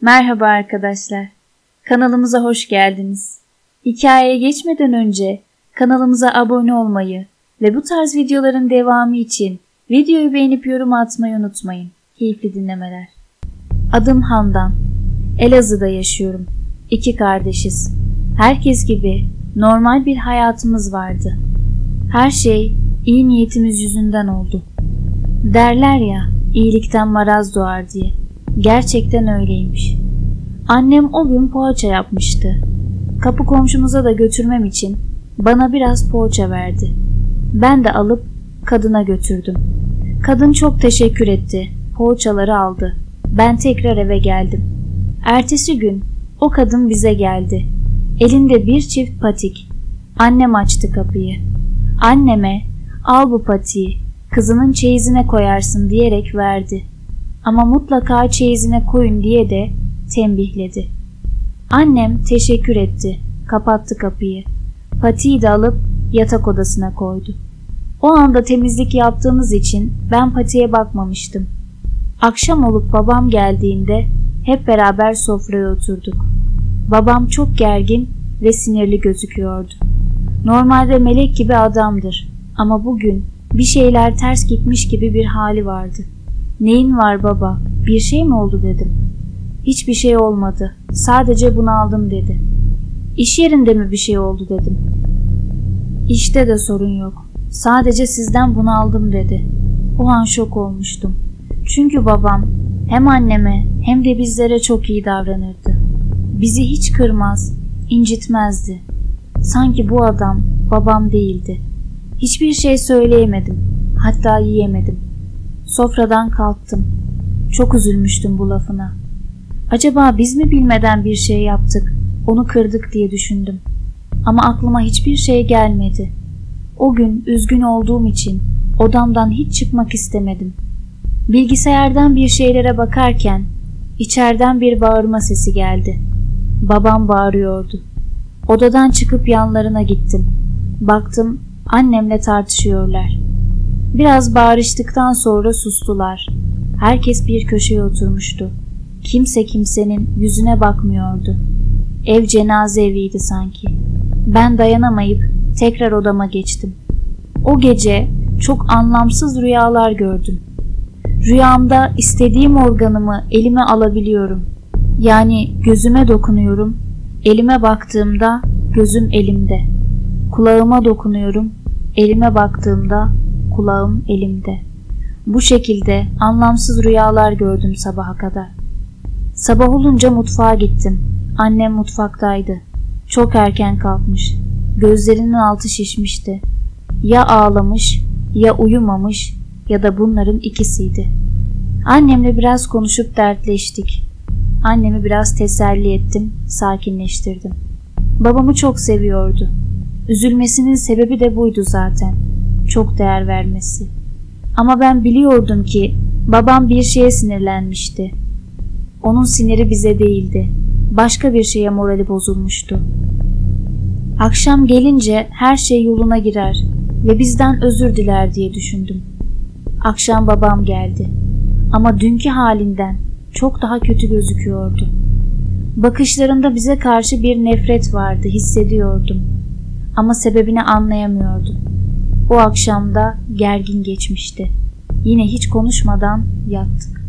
Merhaba arkadaşlar. Kanalımıza hoş geldiniz. Hikayeye geçmeden önce kanalımıza abone olmayı ve bu tarz videoların devamı için videoyu beğenip yorum atmayı unutmayın. Keyifli dinlemeler. Adım Handan. Elazığ'da yaşıyorum. 2 kardeşiz. Herkes gibi normal bir hayatımız vardı. Her şey iyi niyetimiz yüzünden oldu. Derler ya, iyilikten maraz doğar diye. Gerçekten öyleymiş. Annem o gün poğaça yapmıştı. Kapı komşumuza da götürmem için bana biraz poğaça verdi. Ben de alıp kadına götürdüm. Kadın çok teşekkür etti. Poğaçaları aldı. Ben tekrar eve geldim. Ertesi gün o kadın bize geldi. Elinde bir çift patik. Annem açtı kapıyı. Anneme "Al bu patiği, kızının çeyizine koyarsın" diyerek verdi. Ama mutlaka çeyizine koyun diye de tembihledi. Annem teşekkür etti. Kapattı kapıyı. Patiği de alıp yatak odasına koydu. O anda temizlik yaptığımız için ben patiğe bakmamıştım. Akşam olup babam geldiğinde hep beraber sofraya oturduk. Babam çok gergin ve sinirli gözüküyordu. Normalde melek gibi adamdır ama bugün bir şeyler ters gitmiş gibi bir hali vardı. "Neyin var baba? Bir şey mi oldu?" dedim. "Hiçbir şey olmadı. Sadece bunaldım" dedi. "İş yerinde mi bir şey oldu?" dedim. "İşte de sorun yok. Sadece sizden bunaldım" dedi. O an şok olmuştum. Çünkü babam hem anneme hem de bizlere çok iyi davranırdı. Bizi hiç kırmaz, incitmezdi. Sanki bu adam babam değildi. Hiçbir şey söyleyemedim. Hatta yiyemedim. Sofradan kalktım. Çok üzülmüştüm bu lafına. Acaba biz mi bilmeden bir şey yaptık, onu kırdık diye düşündüm. Ama aklıma hiçbir şey gelmedi. O gün üzgün olduğum için odamdan hiç çıkmak istemedim. Bilgisayardan bir şeylere bakarken içeriden bir bağırma sesi geldi. Babam bağırıyordu. Odadan çıkıp yanlarına gittim. Baktım annemle tartışıyorlar. Biraz bağırıştıktan sonra sustular. Herkes bir köşeye oturmuştu. Kimse kimsenin yüzüne bakmıyordu. Ev cenaze eviydi sanki. Ben dayanamayıp tekrar odama geçtim. O gece çok anlamsız rüyalar gördüm. Rüyamda istediğim organımı elime alabiliyorum. Yani gözüme dokunuyorum. Elime baktığımda gözüm elimde. Kulağıma dokunuyorum. Elime baktığımda kulağım elimde. Bu şekilde anlamsız rüyalar gördüm sabaha kadar. Sabah olunca mutfağa gittim. Annem mutfaktaydı. Çok erken kalkmış. Gözlerinin altı şişmişti. Ya ağlamış, ya uyumamış ya da bunların ikisiydi. Annemle biraz konuşup dertleştik. Annemi biraz teselli ettim, sakinleştirdim. Babamı çok seviyordu. Üzülmesinin sebebi de buydu zaten. Çok değer vermesi. Ama ben biliyordum ki babam bir şeye sinirlenmişti. Onun siniri bize değildi. Başka bir şeye morali bozulmuştu. Akşam gelince her şey yoluna girer ve bizden özür diler diye düşündüm. Akşam babam geldi. Ama dünkü halinden çok daha kötü gözüküyordu. Bakışlarında bize karşı bir nefret vardı, hissediyordum. Ama sebebini anlayamıyordum. O akşamda gergin geçmişti. Yine hiç konuşmadan yattık.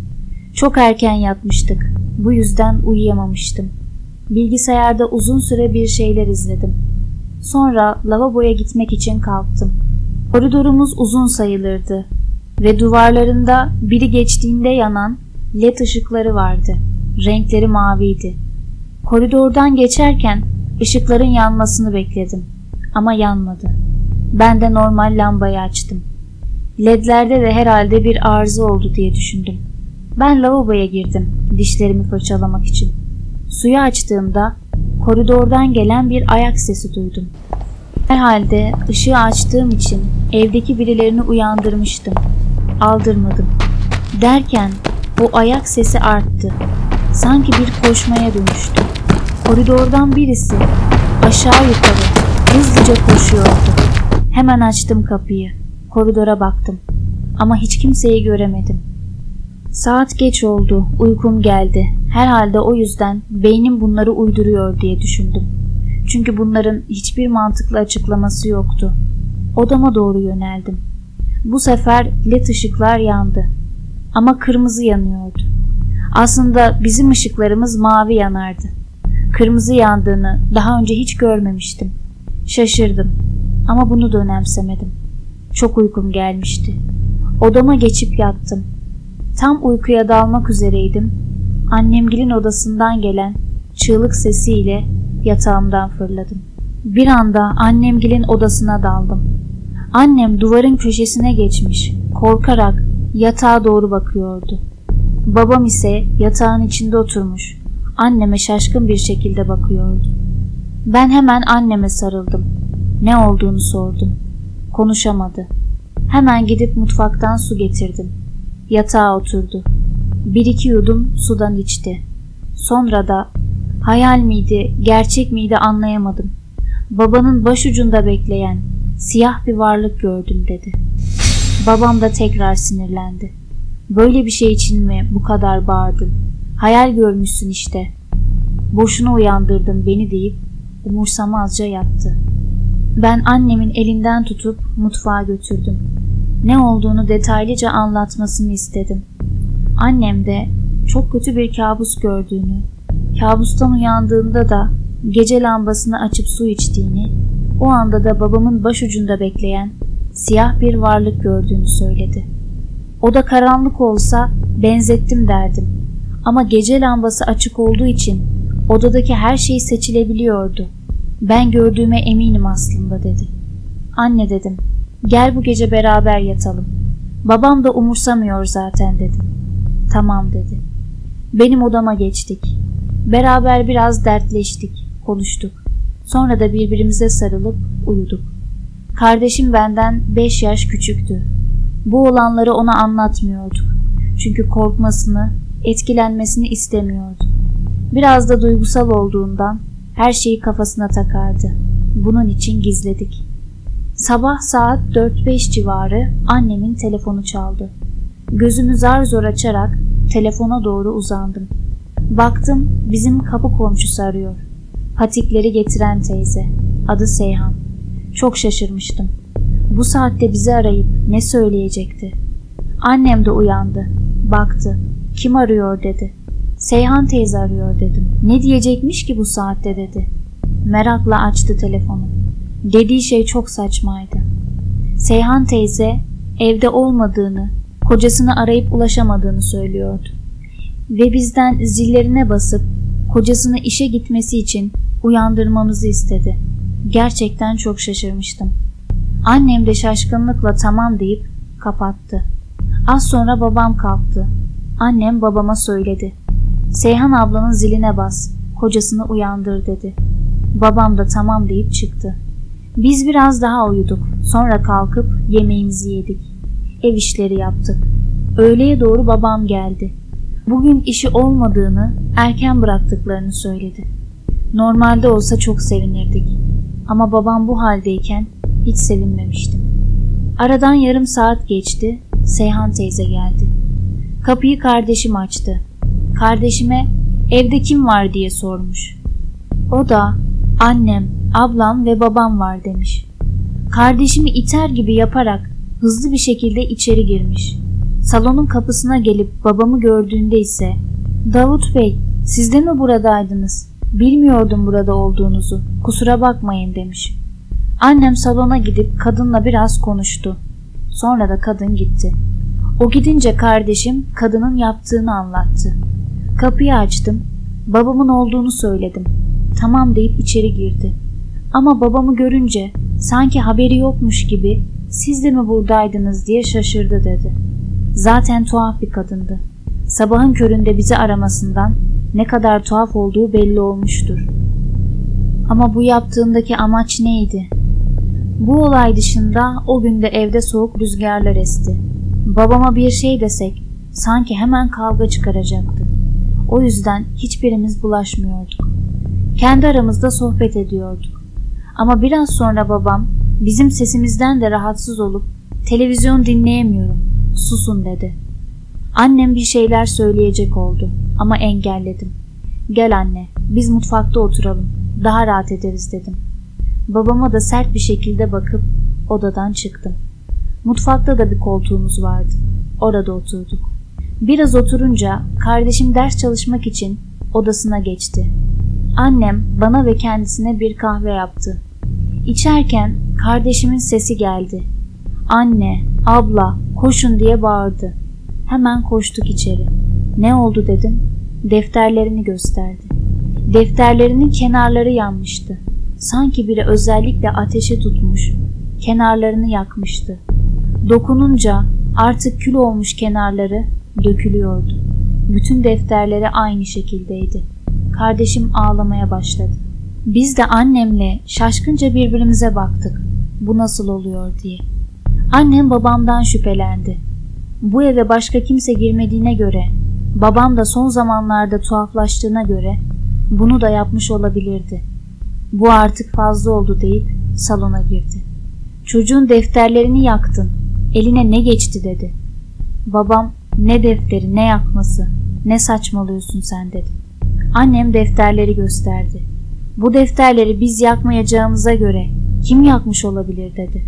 Çok erken yatmıştık. Bu yüzden uyuyamamıştım. Bilgisayarda uzun süre bir şeyler izledim. Sonra lavaboya gitmek için kalktım. Koridorumuz uzun sayılırdı ve duvarlarında biri geçtiğinde yanan led ışıkları vardı. Renkleri maviydi. Koridordan geçerken ışıkların yanmasını bekledim. Ama yanmadı. Ben de normal lambayı açtım. Ledlerde de herhalde bir arıza oldu diye düşündüm. Ben lavaboya girdim dişlerimi fırçalamak için. Suyu açtığımda koridordan gelen bir ayak sesi duydum. Herhalde ışığı açtığım için evdeki birilerini uyandırmıştım. Aldırmadım. Derken o ayak sesi arttı. Sanki bir koşmaya dönüştü. Koridordan birisi aşağı yukarı hızlıca koşuyordu. Hemen açtım kapıyı. Koridora baktım. Ama hiç kimseyi göremedim. Saat geç oldu, uykum geldi. Herhalde o yüzden beynim bunları uyduruyor diye düşündüm. Çünkü bunların hiçbir mantıklı açıklaması yoktu. Odama doğru yöneldim. Bu sefer led ışıklar yandı. Ama kırmızı yanıyordu. Aslında bizim ışıklarımız mavi yanardı. Kırmızı yandığını daha önce hiç görmemiştim. Şaşırdım ama bunu da önemsemedim. Çok uykum gelmişti. Odama geçip yattım. Tam uykuya dalmak üzereydim. Annemgilin odasından gelen çığlık sesiyle yatağımdan fırladım. Bir anda annemgilin odasına daldım. Annem duvarın köşesine geçmiş, korkarak yatağa doğru bakıyordu. Babam ise yatağın içinde oturmuş, anneme şaşkın bir şekilde bakıyordu. Ben hemen anneme sarıldım. Ne olduğunu sordum. Konuşamadı. Hemen gidip mutfaktan su getirdim. Yatağa oturdu. 1-2 yudum sudan içti. Sonra da hayal miydi, gerçek miydi anlayamadım. Babanın başucunda bekleyen siyah bir varlık gördüm dedi. Babam da tekrar sinirlendi. Böyle bir şey için mi bu kadar bağırdın? Hayal görmüşsün işte. Boşuna uyandırdın beni deyip umursamazca yattı. Ben annemin elinden tutup mutfağa götürdüm. Ne olduğunu detaylıca anlatmasını istedim. Annem de çok kötü bir kabus gördüğünü, kabustan uyandığında da gece lambasını açıp su içtiğini, o anda da babamın başucunda bekleyen siyah bir varlık gördüğünü söyledi. O da karanlık olsa benzettim derdim. Ama gece lambası açık olduğu için odadaki her şey seçilebiliyordu. Ben gördüğüme eminim aslında dedi. Anne dedim, gel bu gece beraber yatalım. Babam da umursamıyor zaten dedim. Tamam dedi. Benim odama geçtik. Beraber biraz dertleştik, konuştuk. Sonra da birbirimize sarılıp uyuduk. Kardeşim benden 5 yaş küçüktü. Bu olanları ona anlatmıyorduk. Çünkü korkmasını, etkilenmesini istemiyordu. Biraz da duygusal olduğundan her şeyi kafasına takardı. Bunun için gizledik. Sabah saat 4-5 civarı annemin telefonu çaldı. Gözümü zar zor açarak telefona doğru uzandım. Baktım bizim kapı komşusu arıyor. Patikleri getiren teyze. Adı Seyhan. Çok şaşırmıştım. Bu saatte bizi arayıp ne söyleyecekti? Annem de uyandı. Baktı. Kim arıyor dedi. Seyhan teyze arıyor dedim. Ne diyecekmiş ki bu saatte dedi. Merakla açtı telefonu. Dediği şey çok saçmaydı. Seyhan teyze evde olmadığını, kocasını arayıp ulaşamadığını söylüyordu. Ve bizden zillerine basıp kocasını işe gitmesi için uyandırmamızı istedi. Gerçekten çok şaşırmıştım. Annem de şaşkınlıkla tamam deyip kapattı. Az sonra babam kalktı. Annem babama söyledi. Seyhan ablanın ziline bas, kocasını uyandır dedi. Babam da tamam deyip çıktı. Biz biraz daha uyuduk. Sonra kalkıp yemeğimizi yedik. Ev işleri yaptık. Öğleye doğru babam geldi. Bugün işi olmadığını, erken bıraktıklarını söyledi. Normalde olsa çok sevinirdik. Ama babam bu haldeyken hiç sevinmemiştim. Aradan yarım saat geçti. Seyhan teyze geldi. Kapıyı kardeşim açtı. Kardeşime evde kim var diye sormuş. O da annem, ablam ve babam var demiş. Kardeşimi iter gibi yaparak hızlı bir şekilde içeri girmiş. Salonun kapısına gelip babamı gördüğünde ise "Davut Bey, siz de mi buradaydınız? Bilmiyordum burada olduğunuzu. Kusura bakmayın" demiş. Annem salona gidip kadınla biraz konuştu. Sonra da kadın gitti. O gidince kardeşim kadının yaptığını anlattı. Kapıyı açtım. Babamın olduğunu söyledim. Tamam deyip içeri girdi. Ama babamı görünce sanki haberi yokmuş gibi "Siz de mi buradaydınız?" diye şaşırdı dedi. Zaten tuhaf bir kadındı. Sabahın köründe bizi aramasından ne kadar tuhaf olduğu belli olmuştur. Ama bu yaptığındaki amaç neydi? Bu olay dışında o günde evde soğuk rüzgarlar esti. Babama bir şey desek sanki hemen kavga çıkaracaktı. O yüzden hiçbirimiz bulaşmıyorduk. Kendi aramızda sohbet ediyorduk. Ama biraz sonra babam bizim sesimizden de rahatsız olup "Televizyon dinleyemiyorum, susun" dedi. Annem bir şeyler söyleyecek oldu ama engelledim. Gel anne, biz mutfakta oturalım, daha rahat ederiz dedim. Babama da sert bir şekilde bakıp odadan çıktım. Mutfakta da bir koltuğumuz vardı. Orada oturduk. Biraz oturunca kardeşim ders çalışmak için odasına geçti. Annem bana ve kendisine bir kahve yaptı. İçerken kardeşimin sesi geldi. Anne, abla, koşun diye bağırdı. Hemen koştuk içeri. Ne oldu dedim. Defterlerini gösterdi. Defterlerinin kenarları yanmıştı. Sanki biri özellikle ateşe tutmuş, kenarlarını yakmıştı. Dokununca artık kül olmuş kenarları dökülüyordu. Bütün defterleri aynı şekildeydi. Kardeşim ağlamaya başladı. Biz de annemle şaşkınca birbirimize baktık. Bu nasıl oluyor diye. Annem babamdan şüphelendi. Bu eve başka kimse girmediğine göre, babam da son zamanlarda tuhaflaştığına göre bunu da yapmış olabilirdi. Bu artık fazla oldu deyip salona girdi. Çocuğun defterlerini yaktın, eline ne geçti dedi. Babam ne defteri ne yakması, ne saçmalıyorsun sen dedi. Annem defterleri gösterdi. Bu defterleri biz yakmayacağımıza göre kim yakmış olabilir dedi.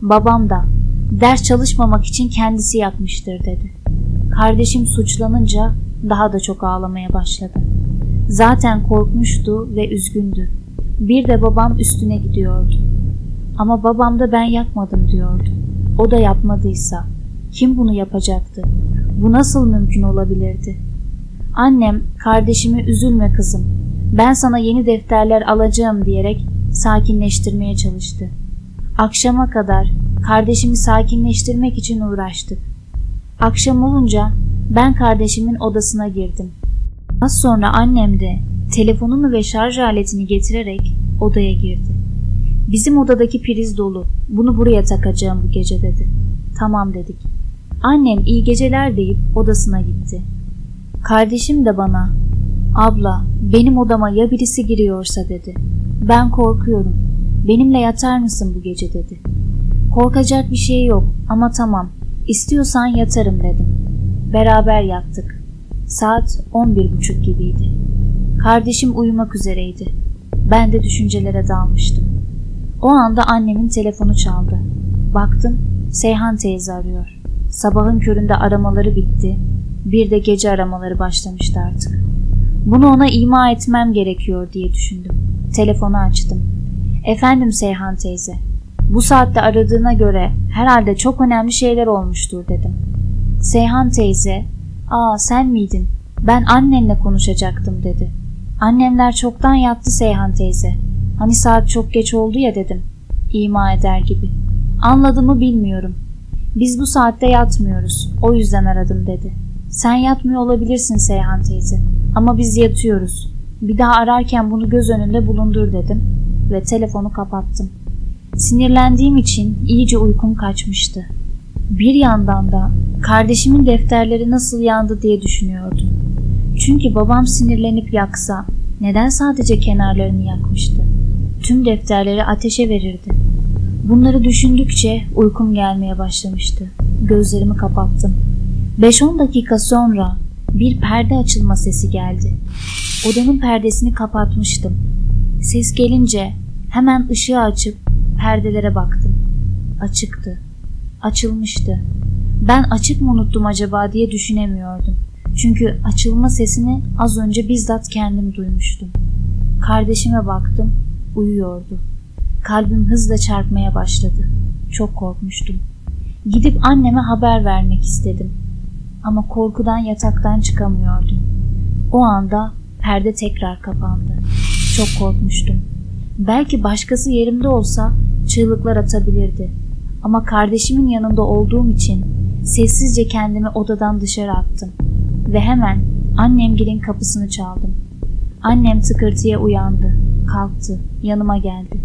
Babam da ders çalışmamak için kendisi yakmıştır dedi. Kardeşim suçlanınca daha da çok ağlamaya başladı. Zaten korkmuştu ve üzgündü. Bir de babam üstüne gidiyordu. Ama babam da ben yakmadım diyordu. O da yapmadıysa kim bunu yapacaktı? Bu nasıl mümkün olabilirdi? Annem kardeşimi üzülme kızım, ben sana yeni defterler alacağım diyerek sakinleştirmeye çalıştı. Akşama kadar kardeşimi sakinleştirmek için uğraştık. Akşam olunca ben kardeşimin odasına girdim. Az sonra annem de telefonunu ve şarj aletini getirerek odaya girdi. Bizim odadaki priz dolu, bunu buraya takacağım bu gece dedi. Tamam dedik. Annem iyi geceler deyip odasına gitti. Kardeşim de bana, abla benim odama ya birisi giriyorsa dedi. Ben korkuyorum, benimle yatar mısın bu gece dedi. Korkacak bir şey yok ama tamam, istiyorsan yatarım dedim. Beraber yattık. Saat 11:30 gibiydi. Kardeşim uyumak üzereydi. Ben de düşüncelere dalmıştım. O anda annemin telefonu çaldı. Baktım, Seyhan teyze arıyor. Sabahın köründe aramaları bitti. Bir de gece aramaları başlamıştı artık. Bunu ona ima etmem gerekiyor diye düşündüm. Telefonu açtım. Efendim Seyhan teyze. Bu saatte aradığına göre herhalde çok önemli şeyler olmuştur dedim. Seyhan teyze, ''Aa sen miydin? Ben annenle konuşacaktım.'' dedi. ''Annemler çoktan yattı Seyhan teyze. Hani saat çok geç oldu ya.'' dedim. İma eder gibi. ''Anladı mı bilmiyorum. Biz bu saatte yatmıyoruz. O yüzden aradım.'' dedi. ''Sen yatmıyor olabilirsin Seyhan teyze. Ama biz yatıyoruz. Bir daha ararken bunu göz önünde bulundur.'' dedim ve telefonu kapattım. Sinirlendiğim için iyice uykum kaçmıştı. Bir yandan da kardeşimin defterleri nasıl yandı diye düşünüyordum. Çünkü babam sinirlenip yaksa neden sadece kenarlarını yakmıştı? Tüm defterleri ateşe verirdi. Bunları düşündükçe uykum gelmeye başlamıştı. Gözlerimi kapattım. 5-10 dakika sonra bir perde açılma sesi geldi. Odanın perdesini kapatmıştım. Ses gelince hemen ışığı açıp perdelere baktım. Açıktı. Açılmıştı. Ben açık mı unuttum acaba diye düşünemiyordum. Çünkü açılma sesini az önce bizzat kendim duymuştum. Kardeşime baktım, uyuyordu. Kalbim hızla çarpmaya başladı. Çok korkmuştum. Gidip anneme haber vermek istedim. Ama korkudan yataktan çıkamıyordum. O anda perde tekrar kapandı. Çok korkmuştum. Belki başkası yerimde olsa çığlıklar atabilirdi. Ama kardeşimin yanında olduğum için sessizce kendimi odadan dışarı attım. Ve hemen annemgilin kapısını çaldım. Annem tıkırtıya uyandı, kalktı, yanıma geldi.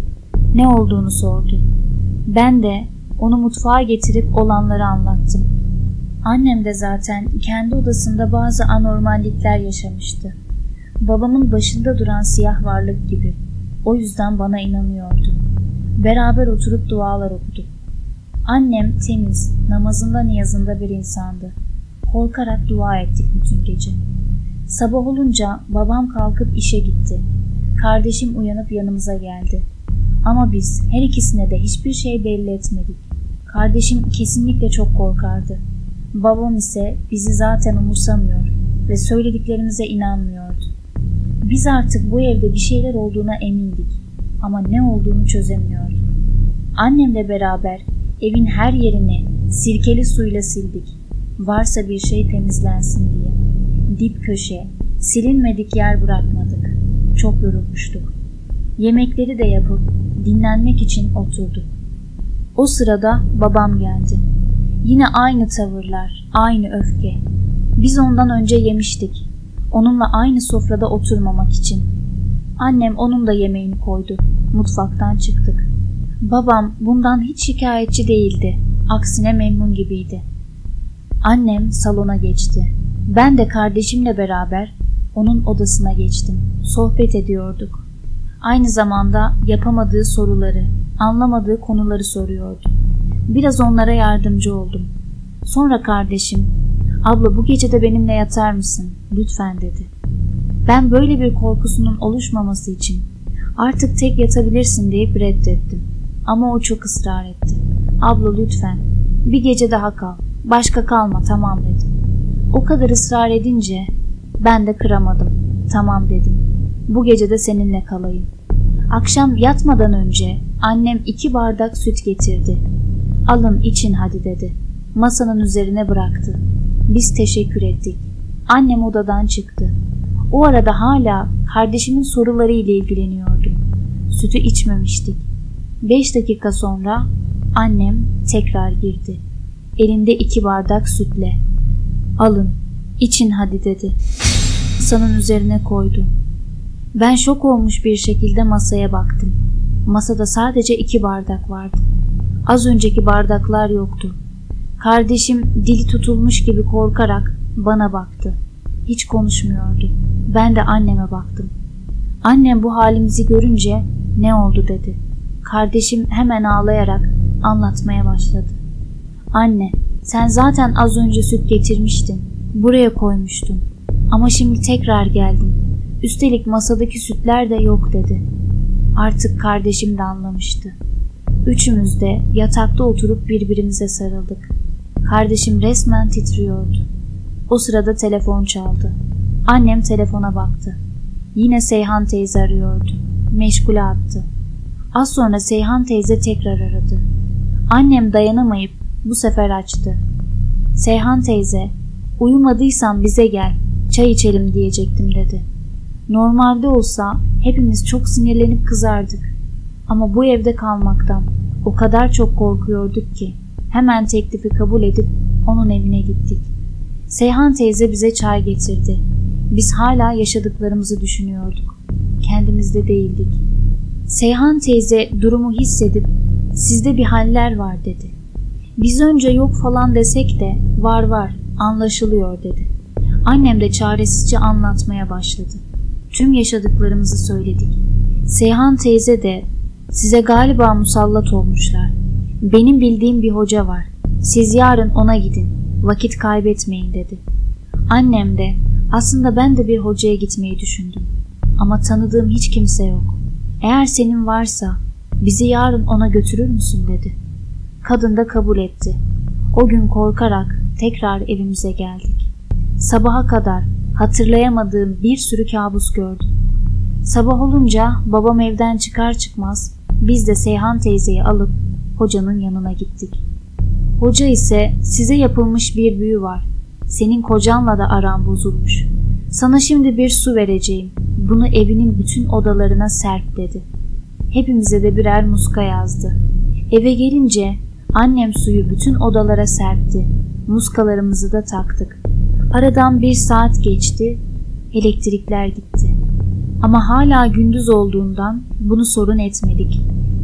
Ne olduğunu sordu. Ben de onu mutfağa getirip olanları anlattım. Annem de zaten kendi odasında bazı anormallikler yaşamıştı. Babamın başında duran siyah varlık gibi. O yüzden bana inanıyordu. Beraber oturup dualar okuduk. Annem temiz, namazında niyazında bir insandı. Korkarak dua ettik bütün gece. Sabah olunca babam kalkıp işe gitti. Kardeşim uyanıp yanımıza geldi. Ama biz her ikisine de hiçbir şey belli etmedik. Kardeşim kesinlikle çok korkardı. Babam ise bizi zaten umursamıyor ve söylediklerimize inanmıyordu. Biz artık bu evde bir şeyler olduğuna emindik ama ne olduğunu çözemiyorduk. Annemle beraber evin her yerini sirkeli suyla sildik. Varsa bir şey temizlensin diye. Dip köşe, silinmedik yer bırakmadık. Çok yorulmuştuk. Yemekleri de yapıp dinlenmek için oturduk. O sırada babam geldi. Yine aynı tavırlar, aynı öfke. Biz ondan önce yemiştik. Onunla aynı sofrada oturmamak için. Annem onun da yemeğini koydu. Mutfaktan çıktık. Babam bundan hiç şikayetçi değildi. Aksine memnun gibiydi. Annem salona geçti. Ben de kardeşimle beraber onun odasına geçtim. Sohbet ediyorduk. Aynı zamanda yapamadığı soruları, anlamadığı konuları soruyordu. Biraz onlara yardımcı oldum. Sonra kardeşim, "Abla bu gece de benimle yatar mısın? Lütfen," dedi. Ben böyle bir korkusunun oluşmaması için "Artık tek yatabilirsin," deyip reddettim. Ama o çok ısrar etti. "Abla lütfen, bir gece daha kal. Başka kalma, tamam," dedi. O kadar ısrar edince ben de kıramadım. "Tamam," dedim. "Bu gece de seninle kalayım." Akşam yatmadan önce annem 2 bardak süt getirdi. "Alın için hadi," dedi. Masanın üzerine bıraktı. Biz teşekkür ettik. Annem odadan çıktı. O arada hala kardeşimin soruları ile ilgileniyordum. Sütü içmemiştik. 5 dakika sonra annem tekrar girdi. Elinde 2 bardak sütle. "Alın, için hadi," dedi. Masanın üzerine koydu. Ben şok olmuş bir şekilde masaya baktım. Masada sadece 2 bardak vardı. Az önceki bardaklar yoktu. Kardeşim dili tutulmuş gibi korkarak bana baktı. Hiç konuşmuyordu. Ben de anneme baktım. Annem bu halimizi görünce "Ne oldu?" dedi. Kardeşim hemen ağlayarak anlatmaya başladı. "Anne, sen zaten az önce süt getirmiştin. Buraya koymuştun. Ama şimdi tekrar geldin. Üstelik masadaki sütler de yok," dedi. Artık kardeşim de anlamıştı. Üçümüz de yatakta oturup birbirimize sarıldık. Kardeşim resmen titriyordu. O sırada telefon çaldı. Annem telefona baktı. Yine Seyhan teyze arıyordu. Meşgule attı. Az sonra Seyhan teyze tekrar aradı. Annem dayanamayıp bu sefer açtı. "Seyhan teyze, uyumadıysan bize gel, çay içelim," diyecektim, dedi. Normalde olsa hepimiz çok sinirlenip kızardık. Ama bu evde kalmaktan o kadar çok korkuyorduk ki hemen teklifi kabul edip onun evine gittik. Seyhan teyze bize çay getirdi. Biz hala yaşadıklarımızı düşünüyorduk. Kendimizde değildik. Seyhan teyze durumu hissedip "Sizde bir haller var," dedi. Biz önce "Yok falan," desek de var anlaşılıyor," dedi. Annem de çaresizce anlatmaya başladı. Tüm yaşadıklarımızı söyledik. Seyhan teyze de "Size galiba musallat olmuşlar. Benim bildiğim bir hoca var. Siz yarın ona gidin. Vakit kaybetmeyin," dedi. Annem de "Aslında ben de bir hocaya gitmeyi düşündüm. Ama tanıdığım hiç kimse yok. Eğer senin varsa bizi yarın ona götürür müsün?" dedi. Kadın da kabul etti. O gün korkarak tekrar evimize geldik. Sabaha kadar hatırlayamadığım bir sürü kabus gördüm. Sabah olunca babam evden çıkar çıkmaz biz de Seyhan teyzeyi alıp hocanın yanına gittik. Hoca ise "Size yapılmış bir büyü var. Senin kocanla da aran bozulmuş. Sana şimdi bir su vereceğim. Bunu evinin bütün odalarına serp," dedi. Hepimize de birer muska yazdı. Eve gelince annem suyu bütün odalara serpti. Muskalarımızı da taktık. Aradan 1 saat geçti. Elektrikler gitti. Ama hala gündüz olduğundan bunu sorun etmedik.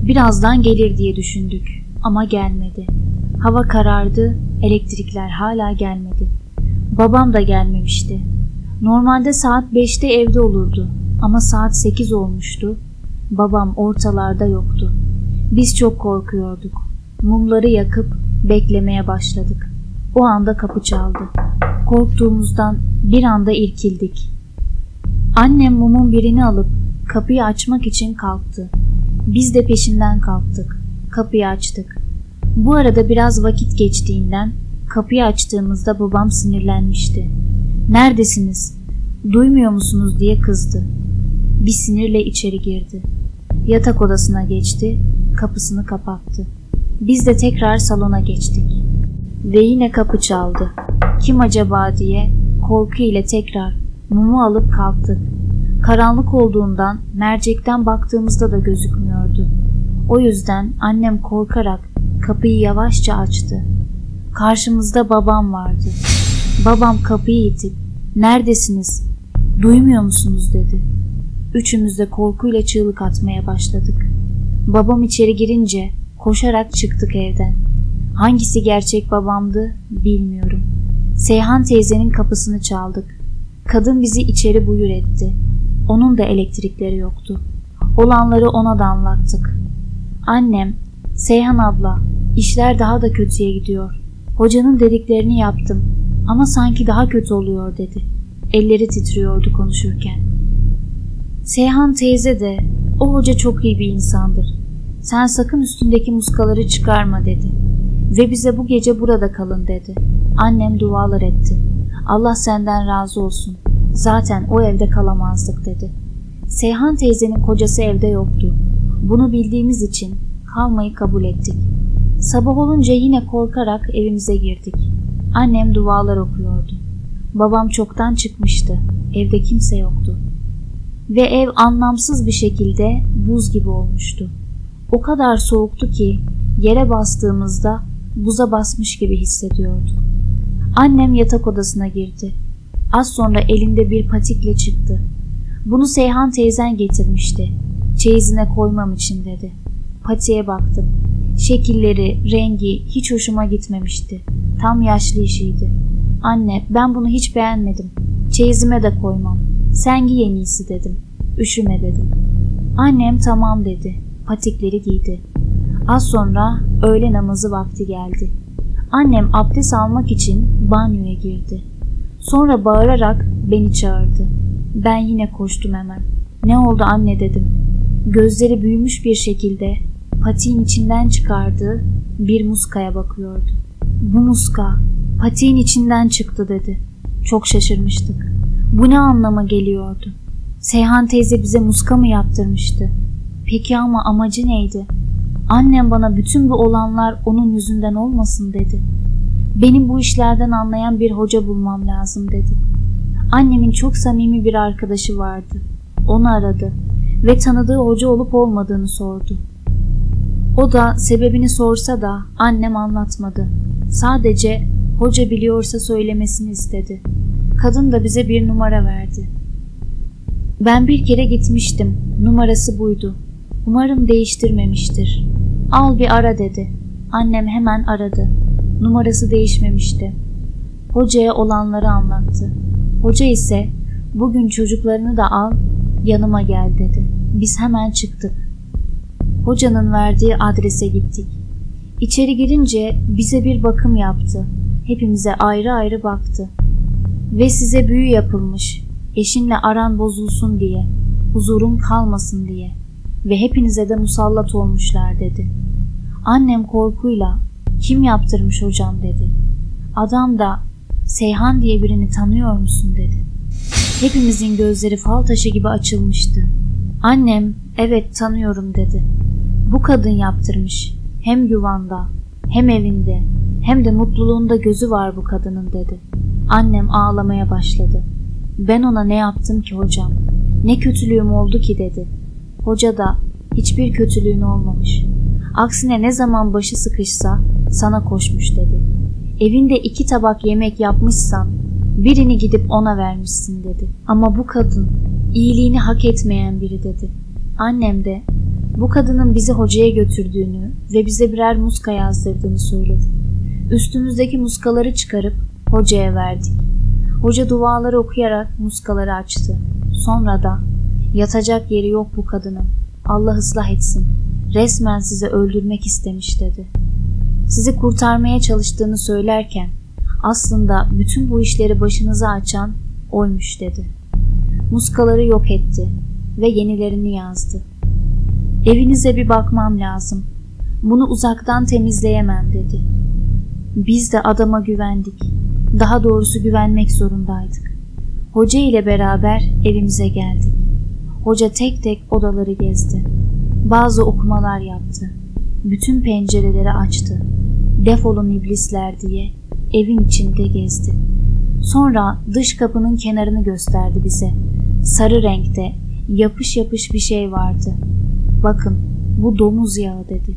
Birazdan gelir diye düşündük ama gelmedi. Hava karardı, elektrikler hala gelmedi. Babam da gelmemişti. Normalde saat 5'te evde olurdu ama saat 8 olmuştu. Babam ortalarda yoktu. Biz çok korkuyorduk. Mumları yakıp beklemeye başladık. O anda kapı çaldı. Korktuğumuzdan bir anda irkildik. Annem mumun birini alıp kapıyı açmak için kalktı. Biz de peşinden kalktık. Kapıyı açtık. Bu arada biraz vakit geçtiğinden kapıyı açtığımızda babam sinirlenmişti. "Neredesiniz? Duymuyor musunuz?" diye kızdı. Bir sinirle içeri girdi. Yatak odasına geçti, kapısını kapattı. Biz de tekrar salona geçtik. Ve yine kapı çaldı. Kim acaba diye korku ile tekrar mumu alıp kalktık. Karanlık olduğundan mercekten baktığımızda da gözükmüyordu. O yüzden annem korkarak kapıyı yavaşça açtı. Karşımızda babam vardı. Babam kapıyı itip "Neredesiniz? Duymuyor musunuz?" dedi. Üçümüz de korkuyla çığlık atmaya başladık. Babam içeri girince koşarak çıktık evden. Hangisi gerçek babamdı bilmiyorum. Seyhan teyzenin kapısını çaldık. Kadın bizi içeri buyur etti. Onun da elektrikleri yoktu. Olanları ona da anlattık. Annem, "Seyhan abla, işler daha da kötüye gidiyor. Hocanın dediklerini yaptım ama sanki daha kötü oluyor," dedi. Elleri titriyordu konuşurken. Seyhan teyze de, "O hoca çok iyi bir insandır. Sen sakın üstündeki muskaları çıkarma," dedi. "Ve bize bu gece burada kalın," dedi. Annem dualar etti. "Allah senden razı olsun. Zaten o evde kalamazdık," dedi. Seyhan teyzenin kocası evde yoktu. Bunu bildiğimiz için kalmayı kabul ettik. Sabah olunca yine korkarak evimize girdik. Annem dualar okuyordu. Babam çoktan çıkmıştı. Evde kimse yoktu. Ve ev anlamsız bir şekilde buz gibi olmuştu. O kadar soğuktu ki yere bastığımızda buza basmış gibi hissediyorduk. Annem yatak odasına girdi. Az sonra elinde bir patikle çıktı. "Bunu Seyhan teyzen getirmişti. Çeyizine koymam için," dedi. Patiğe baktım. Şekilleri, rengi hiç hoşuma gitmemişti. Tam yaşlı işiydi. "Anne, ben bunu hiç beğenmedim. Çeyizime de koymam. Sen giy en iyisi," dedim. "Üşüme," dedim. Annem tamam dedi. Patikleri giydi. Az sonra öğle namazı vakti geldi. Annem abdest almak için banyoya girdi. Sonra bağırarak beni çağırdı. Ben yine koştum hemen. "Ne oldu anne?" dedim. Gözleri büyümüş bir şekilde patiğin içinden çıkardığı bir muskaya bakıyordu. "Bu muska patiğin içinden çıktı," dedi. Çok şaşırmıştık. Bu ne anlama geliyordu? Seyhan teyze bize muska mı yaptırmıştı? Peki ama amacı neydi? Annem bana bütün bu olanlar onun yüzünden olmasın dedi. Benim bu işlerden anlayan bir hoca bulmam lazım dedi. Annemin çok samimi bir arkadaşı vardı. Onu aradı ve tanıdığı hoca olup olmadığını sordu. O da sebebini sorsa da annem anlatmadı. Sadece hoca biliyorsa söylemesini istedi. Kadın da bize bir numara verdi. Ben bir kere gitmiştim. Numarası buydu. Umarım değiştirmemiştir. "Al bir ara," dedi. Annem hemen aradı. Numarası değişmemişti. Hocaya olanları anlattı. Hoca ise "Bugün çocuklarını da al, yanıma gel," dedi. Biz hemen çıktık. Hocanın verdiği adrese gittik. İçeri girince bize bir bakım yaptı. Hepimize ayrı ayrı baktı. "Ve size büyü yapılmış. Eşinle aran bozulsun diye, huzurun kalmasın diye ve hepinize de musallat olmuşlar," dedi. Annem korkuyla "Kim yaptırmış hocam?" dedi. Adam da "Seyhan diye birini tanıyor musun?" dedi. Hepimizin gözleri fal taşı gibi açılmıştı. Annem "Evet tanıyorum," dedi. "Bu kadın yaptırmış. Hem yuvanda, hem evinde, hem de mutluluğunda gözü var bu kadının," dedi. Annem ağlamaya başladı. "Ben ona ne yaptım ki hocam? Ne kötülüğüm oldu ki?" dedi. Hoca da "Hiçbir kötülüğün olmamış. Aksine ne zaman başı sıkışsa sana koşmuş," dedi. "Evinde 2 tabak yemek yapmışsan birini gidip ona vermişsin," dedi. "Ama bu kadın iyiliğini hak etmeyen biri," dedi. Annem de bu kadının bizi hocaya götürdüğünü ve bize birer muska yazdırdığını söyledi. Üstümüzdeki muskaları çıkarıp hocaya verdik. Hoca duaları okuyarak muskaları açtı. Sonra da "Yatacak yeri yok bu kadının. Allah ıslah etsin. Resmen sizi öldürmek istemiş," dedi. Sizi kurtarmaya çalıştığını söylerken Aslında bütün bu işleri başınıza açan oymuş dedi. Muskaları yok etti ve yenilerini yazdı. Evinize bir bakmam lazım. Bunu uzaktan temizleyemem dedi. Biz de adama güvendik. Daha doğrusu güvenmek zorundaydık. Hoca ile beraber evimize geldik. Hoca tek tek odaları gezdi. Bazı okumalar yaptı. Bütün pencereleri açtı. Defolun iblisler diye evin içinde gezdi. Sonra dış kapının kenarını gösterdi bize. Sarı renkte yapış yapış bir şey vardı. Bakın, bu domuz yağı dedi.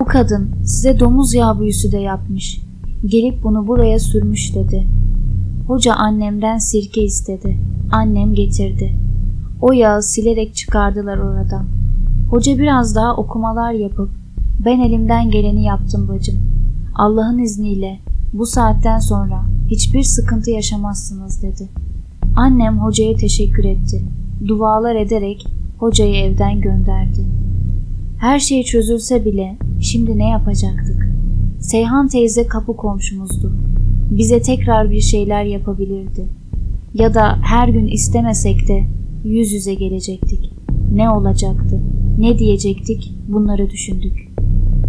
Bu kadın size domuz yağı büyüsü de yapmış. Gelip bunu buraya sürmüş dedi. Hoca annemden sirke istedi. Annem getirdi. O yağı silerek çıkardılar oradan. Hoca biraz daha okumalar yapıp ben elimden geleni yaptım bacım. Allah'ın izniyle bu saatten sonra hiçbir sıkıntı yaşamazsınız dedi. Annem hocaya teşekkür etti. Dualar ederek hocayı evden gönderdi. Her şey çözülse bile şimdi ne yapacaktık? Seyhan teyze kapı komşumuzdu. Bize tekrar bir şeyler yapabilirdi. Ya da her gün istemesek de yüz yüze gelecektik. Ne olacaktı? Ne diyecektik? Bunları düşündük.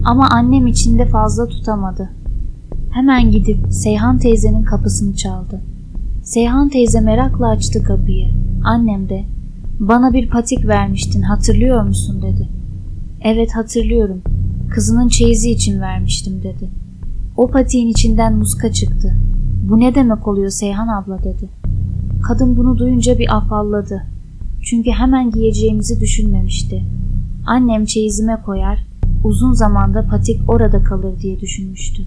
Ama annem içinde fazla tutamadı. Hemen gidip Seyhan teyzenin kapısını çaldı. Seyhan teyze merakla açtı kapıyı. Annem de "Bana bir patik vermiştin, hatırlıyor musun?" dedi. "Evet, hatırlıyorum. Kızının çeyizi için vermiştim." dedi. O patiğin içinden muska çıktı. "Bu ne demek oluyor Seyhan abla?" dedi. Kadın bunu duyunca bir afalladı. Çünkü hemen giyeceğimizi düşünmemişti. Annem çeyizime koyar, uzun zamanda patik orada kalır diye düşünmüştü.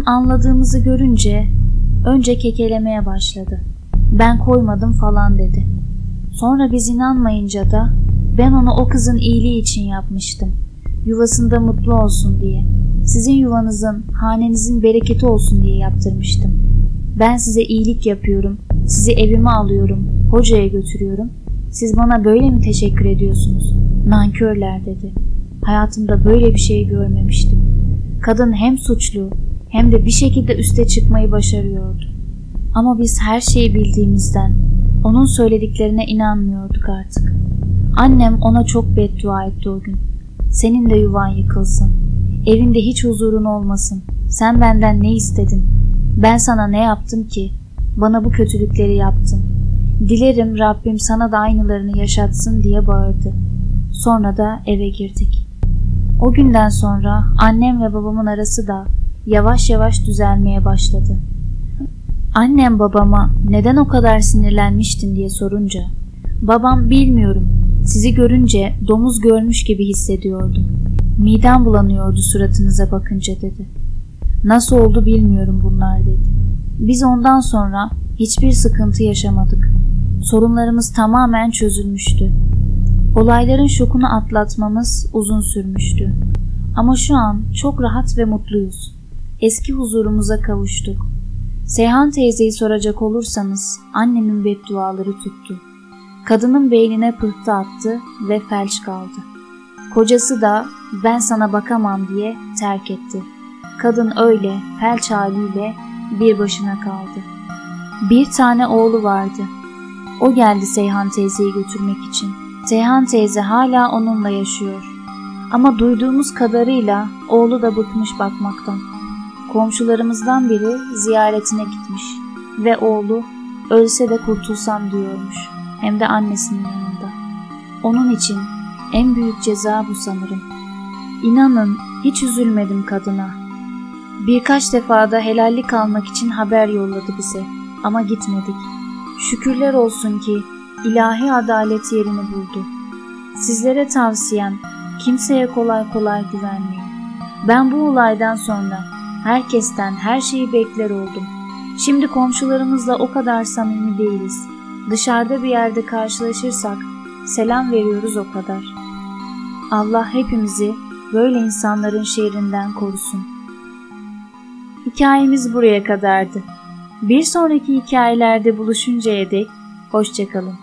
Anladığımızı görünce önce kekelemeye başladı. "Ben koymadım" falan dedi. Sonra biz inanmayınca da "Ben onu o kızın iyiliği için yapmıştım. Yuvasında mutlu olsun diye. Sizin yuvanızın, hanenizin bereketi olsun diye yaptırmıştım. Ben size iyilik yapıyorum, sizi evime alıyorum, hocaya götürüyorum. Siz bana böyle mi teşekkür ediyorsunuz? Nankörler" dedi. Hayatımda böyle bir şey görmemiştim. Kadın hem suçlu hem de bir şekilde üste çıkmayı başarıyordu. Ama biz her şeyi bildiğimizden onun söylediklerine inanmıyorduk artık. Annem ona çok beddua etti o gün. "Senin de yuvan yıkılsın. Evinde hiç huzurun olmasın. Sen benden ne istedin? Ben sana ne yaptım ki? Bana bu kötülükleri yaptın. Dilerim Rabbim sana da aynılarını yaşatsın" diye bağırdı. Sonra da eve girdik. O günden sonra annem ve babamın arası da yavaş yavaş düzelmeye başladı. Annem babama "Neden o kadar sinirlenmiştin?" diye sorunca babam "Bilmiyorum. Sizi görünce domuz görmüş gibi hissediyordum. Midem bulanıyordu suratınıza bakınca" dedi. "Nasıl oldu bilmiyorum bunlar" dedi. Biz ondan sonra hiçbir sıkıntı yaşamadık. Sorunlarımız tamamen çözülmüştü. Olayların şokunu atlatmamız uzun sürmüştü. Ama şu an çok rahat ve mutluyuz. Eski huzurumuza kavuştuk. Seyhan teyzeyi soracak olursanız annemin bedduaları tuttu. Kadının beynine pıhtı attı ve felç kaldı. Kocası da "Ben sana bakamam" diye terk etti. Kadın öyle felç haliyle bir başına kaldı. Bir tane oğlu vardı. O geldi Seyhan teyzeyi götürmek için. Seyhan teyze hala onunla yaşıyor. Ama duyduğumuz kadarıyla oğlu da bıkmış bakmaktan. Komşularımızdan biri ziyaretine gitmiş ve oğlu "Ölse de kurtulsam" diyormuş. Hem de annesinin yanında. Onun için en büyük ceza bu sanırım. İnanın hiç üzülmedim kadına. Birkaç defa da helallik almak için haber yolladı bize. Ama gitmedik. Şükürler olsun ki ilahi adalet yerini buldu. Sizlere tavsiyem, kimseye kolay kolay güvenmeyin. Ben bu olaydan sonra herkesten her şeyi bekler oldum. Şimdi komşularımızla o kadar samimi değiliz. Dışarıda bir yerde karşılaşırsak selam veriyoruz, o kadar. Allah hepimizi böyle insanların şerrinden korusun. Hikayemiz buraya kadardı. Bir sonraki hikayelerde buluşuncaya dek hoşça kalın.